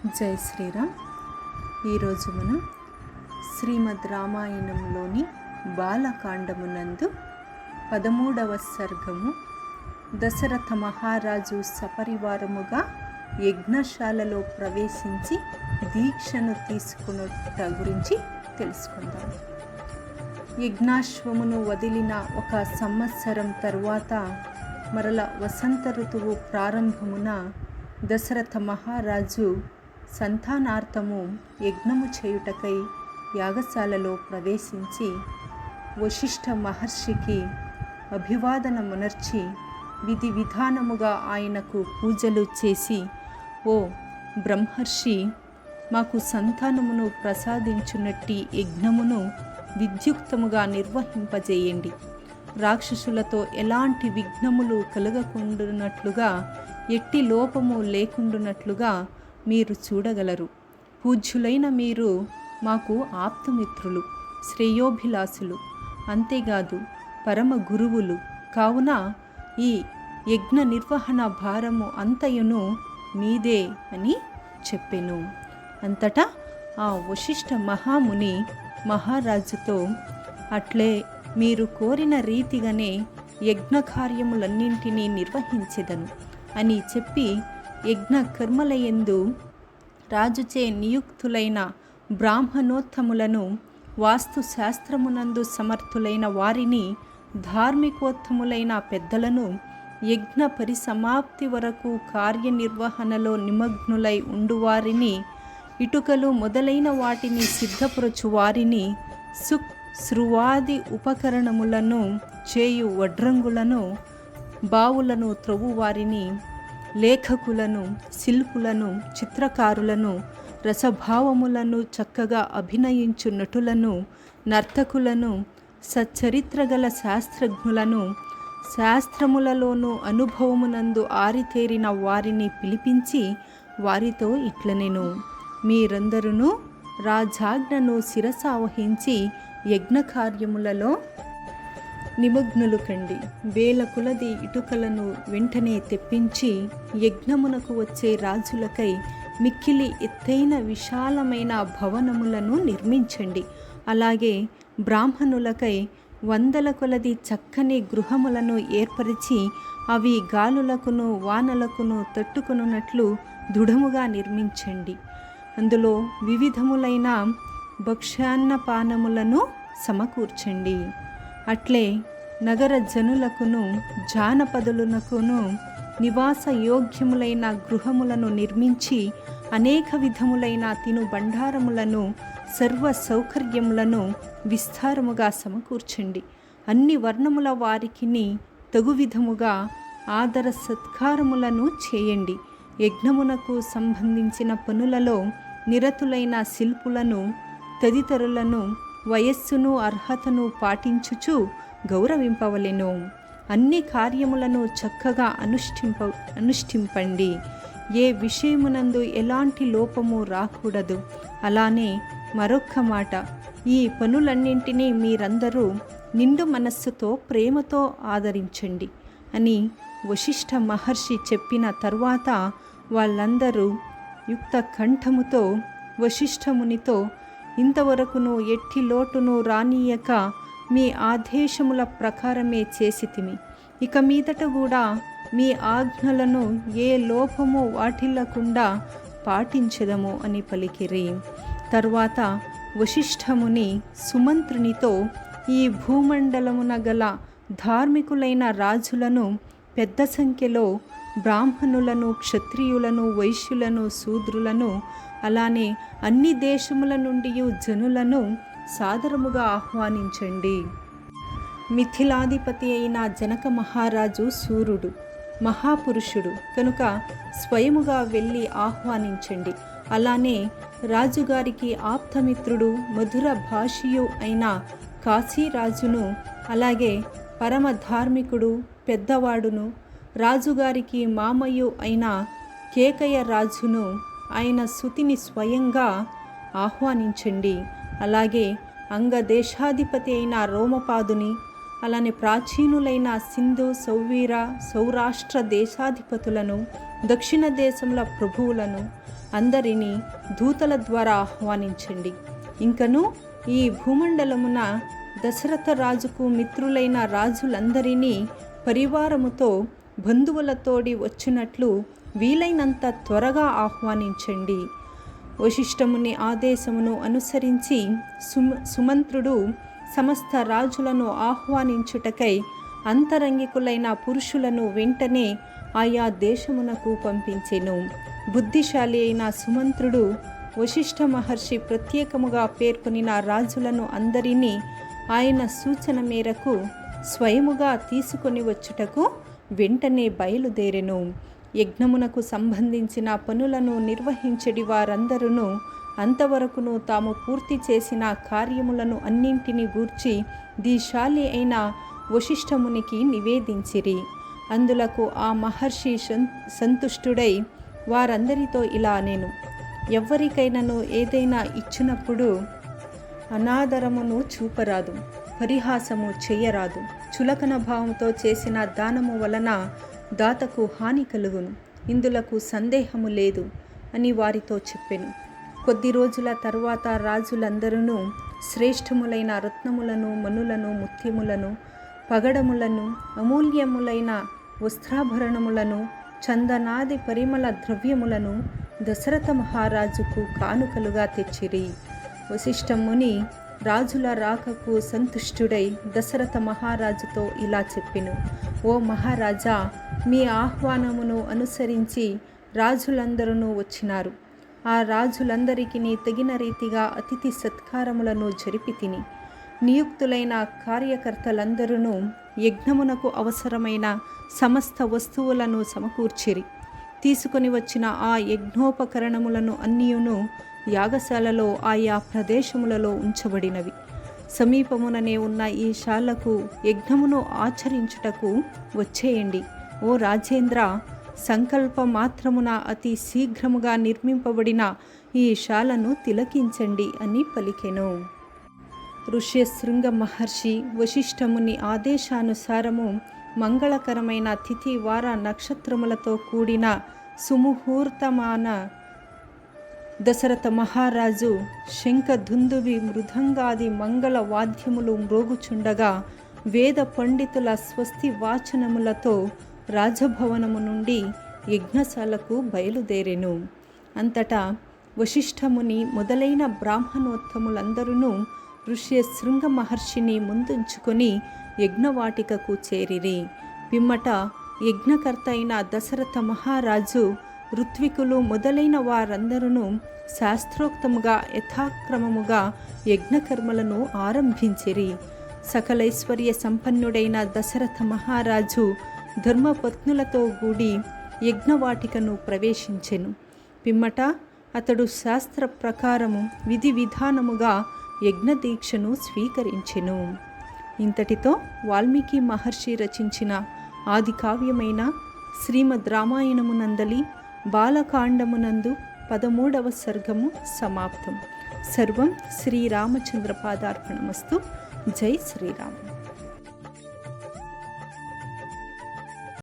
జై శ్రీరామ్. ఈరోజు మనం శ్రీమద్ రామాయణంలోని బాలకాండమునందు 13వ సర్గము దశరథ మహారాజు సపరివారముగా యజ్ఞశాలలో ప్రవేశించి దీక్షను తీసుకున్నట గురించి తెలుసుకుందాం. యజ్ఞాశ్వమును వదిలిన 1 సంవత్సరం తరువాత మరల వసంత ఋతువు ప్రారంభమున దశరథ మహారాజు సంతానార్థము యజ్ఞము చేయుటకై యాగశాలలో ప్రవేశించి వశిష్ఠ మహర్షికి అభివాదనమునర్చి విధి విధానముగా ఆయనకు పూజలు చేసి, ఓ బ్రహ్మర్షి, మాకు సంతానమును ప్రసాదించునట్టి యజ్ఞమును విద్యుక్తముగా నిర్వహింపజేయండి. రాక్షసులతో ఎలాంటి విఘ్నములు కలగకుండునట్లుగా, ఎట్టి లోపము లేకుండునట్లుగా మీరు చూడగలరు. పూజ్యులైన మీరు మాకు ఆప్తమిత్రులు, శ్రేయోభిలాసులు, అంతేకాదు పరమ గురువులు కావున ఈ యజ్ఞ నిర్వహణ భారము అంతయును మీదే అని చెప్పెను. అంతటా ఆ వశిష్ఠ మహాముని మహారాజుతో, అట్లే మీరు కోరిన రీతిగానే యజ్ఞ కార్యములన్నింటినీ నిర్వహించెదను అని చెప్పి యజ్ఞ కర్మలయందు రాజుచే నియుక్తులైన బ్రాహ్మణోత్తములను, వాస్తుశాస్త్రమునందు సమర్థులైన వారిని, ధార్మికోత్తములైన పెద్దలను, యజ్ఞ పరిసమాప్తి వరకు కార్యనిర్వహణలో నిమగ్నులై ఉండువారిని, ఇటుకలు మొదలైన వాటిని సిద్ధపరచు వారిని, శృవాది ఉపకరణములను చేయు వడ్రంగులను, బావులను త్రవ్వువారిని, లేఖకులను, శిల్పులను, చిత్రకారులను, రసభావములను చక్కగా అభినయించు నటులను, నర్తకులను, సచ్చరిత్రగల శాస్త్రజ్ఞులను, శాస్త్రములలోనూ అనుభవమునందు ఆరితేరిన వారిని పిలిపించి వారితో ఇట్లనెను, మీరందరూ రాజాజ్ఞను శిరసావహించి యజ్ఞకార్యములలో నిమగ్నులు కండి. వేల కొలది ఇటుకలను వెంటనే తెప్పించి యజ్ఞమునకు వచ్చే రాజులకై మిక్కిలి ఎత్తైన విశాలమైన భవనములను నిర్మించండి. అలాగే బ్రాహ్మణులకై 100 కొలది చక్కని గృహములను ఏర్పరిచి అవి గాలులకును వానలకును తట్టుకొనున్నట్లు దృఢముగా నిర్మించండి. అందులో వివిధములైన భక్ష్యాన్నపానములను సమకూర్చండి. అట్లే నగర జనులకును జానపదులకును నివాస యోగ్యములైన గృహములను నిర్మించి అనేక విధములైన తిను బండారములను, సర్వ సౌకర్యములను విస్తారముగా సమకూర్చండి. అన్ని వర్ణముల వారికిని తగు విధముగా ఆదర సత్కారములను చేయండి. యజ్ఞమునకు సంబంధించిన పనులలో నిరతులైన శిల్పులను, తదితరులను వయస్సును అర్హతను పాటించుచు గౌరవింపవలెను. అన్ని కార్యములను చక్కగా అనుష్ఠింపండి. ఏ విషయమునందు ఎలాంటి లోపము రాకూడదు. అలానే మరొక్క మాట, ఈ పనులన్నింటినీ మీరందరూ నిండు మనస్సుతో ప్రేమతో ఆదరించండి అని వశిష్ఠ మహర్షి చెప్పిన తరువాత వాళ్ళందరూ యుక్త కంఠముతో వశిష్ఠమునితో, ఇంతవరకును ఎట్టి లోటును రానీయక మీ ఆదేశముల ప్రకారమే చేసితిమి. ఇక మీదట కూడా మీ ఆజ్ఞలను ఏ లోపము వాటిల్లకుండా పాటించెదము అని పలికిరి. తరువాత వశిష్ఠముని సుమంత్రునితో, ఈ భూమండలమున గల ధార్మికులైన రాజులను, పెద్ద సంఖ్యలో బ్రాహ్మణులను, క్షత్రియులను, వైశ్యులను, శూద్రులను, అలానే అన్ని దేశముల నుండి జనులను సాదరముగా ఆహ్వానించండి. మిథిలాధిపతి అయిన జనక మహారాజు సూర్యుడు మహాపురుషుడు కనుక స్వయముగా వెళ్ళి ఆహ్వానించండి. అలానే రాజుగారికి ఆప్తమిత్రుడు, మధుర భాషియు అయిన కాశీరాజును, అలాగే పరమ ధార్మికుడు, పెద్దవాడును, రాజుగారికి మామయ్యు అయిన కేకయ రాజును, ఆయన సుతిని స్వయంగా ఆహ్వానించండి. అలాగే అంగదేశాధిపతి అయిన రోమపాదుని, అలానే ప్రాచీనులైన సింధు, సౌవీర, సౌరాష్ట్ర దేశాధిపతులను, దక్షిణ దేశముల ప్రభువులను అందరినీ దూతల ద్వారా ఆహ్వానించండి. ఇంకను ఈ భూమండలమున దశరథ రాజుకు మిత్రులైన రాజులందరినీ పరివారముతో బంధువులతోడి వచ్చినట్లు వీలైనంత త్వరగా ఆహ్వానించండి. వశిష్ఠముని ఆదేశమును అనుసరించి సుమంత్రుడు సమస్త రాజులను ఆహ్వానించుటకై అంతరంగికులైన పురుషులను వెంటనే ఆయా దేశమునకు పంపించెను. బుద్ధిశాలి అయిన సుమంత్రుడు వశిష్ఠ మహర్షి ప్రత్యేకముగా పేర్కొనిన రాజులను అందరినీ ఆయన సూచన మేరకు స్వయముగా తీసుకొని వచ్చుటకు వెంటనే బయలుదేరెను. యజ్ఞమునకు సంబంధించిన పనులను నిర్వహించడి వారందరూ అంతవరకును తాము పూర్తి చేసిన కార్యములను అన్నింటినీ గూర్చి దీశాలి అయిన వశిష్ఠమునికి నివేదించిరి. అందులకు ఆ మహర్షి సంతుష్టుడై వారందరితో ఇలా నేను, ఎవ్వరికైనాను ఏదైనా ఇచ్చినప్పుడు అనాదరమును చూపరాదు, పరిహాసము చెయ్యరాదు. చులకన భావంతో చేసిన దానము వలన దాతకు హాని కలుగును, ఇందులకు సందేహము లేదు అని వారితో చెప్పెను. కొద్ది రోజుల తరువాత రాజులందరూ శ్రేష్టములైన రత్నములను, మణులను, ముత్యములను, పగడములను, అమూల్యములైన వస్త్రాభరణములను, చందనాది పరిమళ ద్రవ్యములను దశరథ మహారాజుకు కానుకలుగా తెచ్చిరి. వశిష్ఠముని రాజుల రాకకు సంతుష్టుడై దశరథ మహారాజుతో ఇలా చెప్పెను, ఓ మహారాజా, మీ ఆహ్వానమును అనుసరించి రాజులందరూ వచ్చినారు. ఆ రాజులందరికీ తగిన రీతిగా అతిథి సత్కారములను జరిపి తిని, నియుక్తులైన కార్యకర్తలందరూ యజ్ఞమునకు అవసరమైన సమస్త వస్తువులను సమకూర్చిరి. తీసుకొని వచ్చిన ఆ యజ్ఞోపకరణములను అన్నియును యాగశాలలో ఆయా ప్రదేశములలో ఉంచబడినవి. సమీపముననే ఉన్న ఈ శాలకు యజ్ఞమును ఆచరించుటకు వచ్చేయండి. ఓ రాజేంద్ర, సంకల్ప మాత్రమున అతి శీఘ్రముగా నిర్మింపబడిన ఈ శాలను తిలకించండి అని పలికెను. ఋష్యశృంగ మహర్షి వశిష్ఠముని ఆదేశానుసారము మంగళకరమైన తిథి వార నక్షత్రములతో కూడిన సుముహూర్తమాన దశరథ మహారాజు శంఖ దుందువి మృదంగాది మంగళ వాద్యములు మ్రోగుచుండగా వేద పండితుల స్వస్తి వాచనములతో రాజభవనము నుండి యజ్ఞశాలకు బయలుదేరెను. అంతటా వశిష్ఠముని మొదలైన బ్రాహ్మణోత్తములందరూ ఋష్యశృంగ మహర్షిని ముందుంచుకొని యజ్ఞవాటికకు చేరిరి. పిమ్మట యజ్ఞకర్త అయిన దశరథ మహారాజు, ఋత్వికులు మొదలైన వారందరూ శాస్త్రోక్తముగా యథాక్రమముగా యజ్ఞకర్మలను ఆరంభించిరి. సకలైశ్వర్య సంపన్నుడైన దశరథ మహారాజు ధర్మపత్నులతో కూడి యజ్ఞవాటికను ప్రవేశించెను. పిమ్మట అతడు శాస్త్ర ప్రకారము విధి విధానముగా యజ్ఞదీక్షను స్వీకరించెను. ఇంతటితో వాల్మీకి మహర్షి రచించిన ఆది కావ్యమైన శ్రీమద్ రామాయణమునందలి బాలకాండమునందు 13వ సర్గము సమాప్తం. సర్వం శ్రీరామచంద్రపాదార్పణమస్తు. జై శ్రీరామ్.